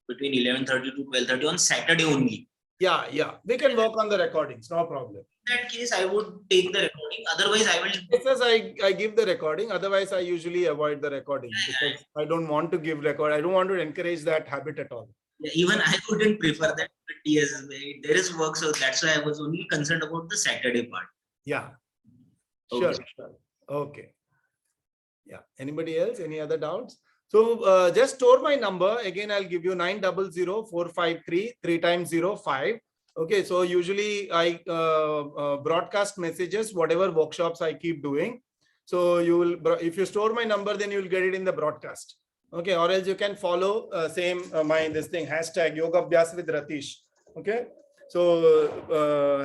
between 11:30 to 12:30 on Saturday only. Yeah. We can work on the recordings. No problem. In that case, I would take the recording. Otherwise, I will. Because I give the recording. Otherwise, I usually avoid the recording because I don't want to give record. I don't want to encourage that habit at all. Yeah, even I wouldn't prefer that. But yes, there is work, so that's why I was only concerned about the Saturday part. Yeah. Okay. Sure. Okay. Yeah. Anybody else? Any other doubts? So just store my number. Again, I'll give you 900-453 3 times 05. Okay. So usually I broadcast messages, whatever workshops I keep doing. So you will, if you store my number, then you'll get it in the broadcast. Okay. Or else you can follow this thing, hashtag Yoga Abhyas with Ratish. Okay. So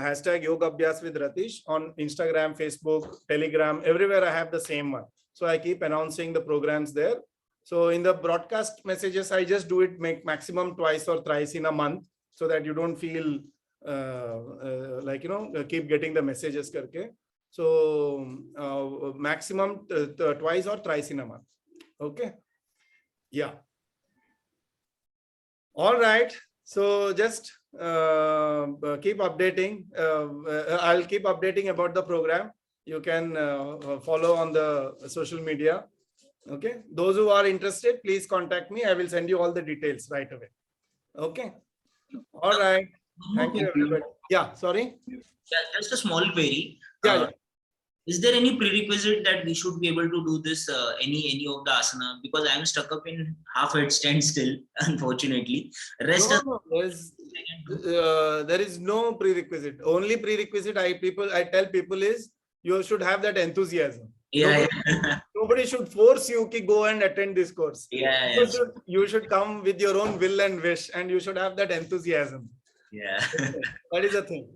hashtag Yoga Abhyas with Ratish on Instagram, Facebook, Telegram, everywhere I have the same one. So I keep announcing the programs there. So in the broadcast messages, I just do it make maximum twice or thrice in a month so that you don't feel keep getting the messages karke. So maximum twice or thrice in a month. Okay. Yeah. All right. So just keep updating. I'll keep updating about the program. You can follow on the social media. Okay. Those who are interested, please contact me. I will send you all the details right away. Okay. All right. Thank you, everybody. Yeah. Sorry. Yeah, just a small query. Yeah. Is there any prerequisite that we should be able to do this any of the asana? Because I am stuck up in half headstand still, unfortunately. Rest there is no prerequisite. Only prerequisite I tell people is you should have that enthusiasm. Yeah. Nobody should force you to go and attend this course. Yeah. You should come with your own will and wish, and you should have that enthusiasm. Yeah. That is the thing.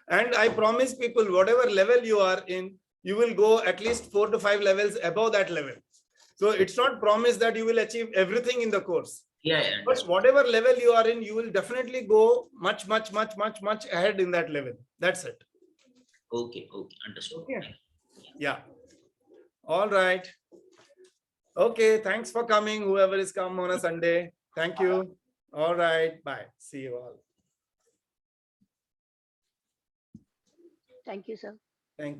And I promise people, whatever level you are in, you will go at least 4 to 5 levels above that level. So it's not promised that you will achieve everything in the course. Yeah. But whatever level you are in, you will definitely go much ahead in that level. That's it. Okay. Understood. Okay. Yeah. All right. Okay. Thanks for coming. Whoever is come on a Sunday. Thank you. All right. Bye. See you all. Thank you, sir.